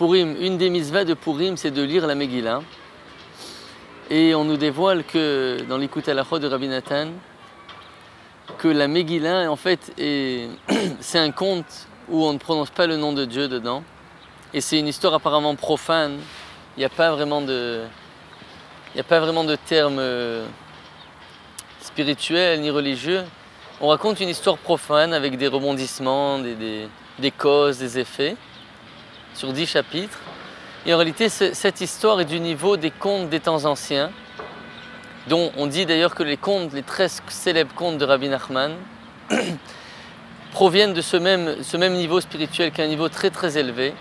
Purim, une des mitzvahs de Purim, c'est de lire la Megillah. Et on nous dévoile que dans l'Ikut Halachot de Rabbi Nathan, que la Megillah, en fait, c'est un conte où on ne prononce pas le nom de Dieu dedans. Et c'est une histoire apparemment profane. Il n'y a pas vraiment de termes spirituels ni religieux. On raconte une histoire profane avec des rebondissements, des causes, des effets, sur 10 chapitres. Et en réalité, cette histoire est du niveau des contes des temps anciens, dont on dit d'ailleurs que les 13 célèbres contes de Rabbi Nachman, proviennent de ce même niveau spirituel, qui est un niveau très très élevé.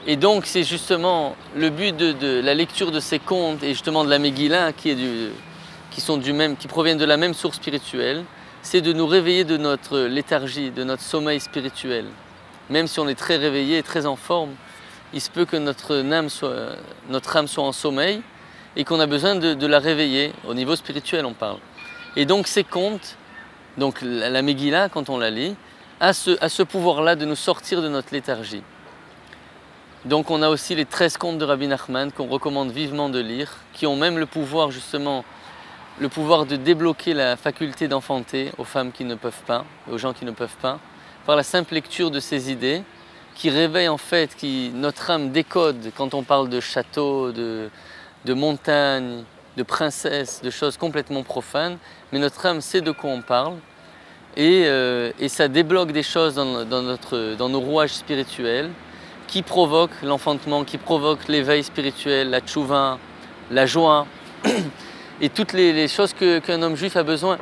Et donc c'est justement le but de la lecture de ces contes et justement de la Megillah qui proviennent de la même source spirituelle, c'est de nous réveiller de notre léthargie, de notre sommeil spirituel. Même si on est très réveillé et très en forme, il se peut que notre âme soit en sommeil et qu'on a besoin de la réveiller, au niveau spirituel on parle. Et donc ces contes, donc la Megillah quand on la lit, a ce pouvoir-là de nous sortir de notre léthargie. Donc on a aussi les 13 contes de Rabbi Nachman qu'on recommande vivement de lire, qui ont même le pouvoir justement, le pouvoir de débloquer la faculté d'enfanter aux femmes qui ne peuvent pas, aux gens qui ne peuvent pas, par la simple lecture de ces idées, qui réveillent en fait, notre âme décode quand on parle de château, de montagne, de princesse, de choses complètement profanes, mais notre âme sait de quoi on parle, et ça débloque des choses dans nos rouages spirituels, qui provoque l'enfantement, qui provoque l'éveil spirituel, la tchouva, la joie et toutes les choses qu'un homme juif a besoin.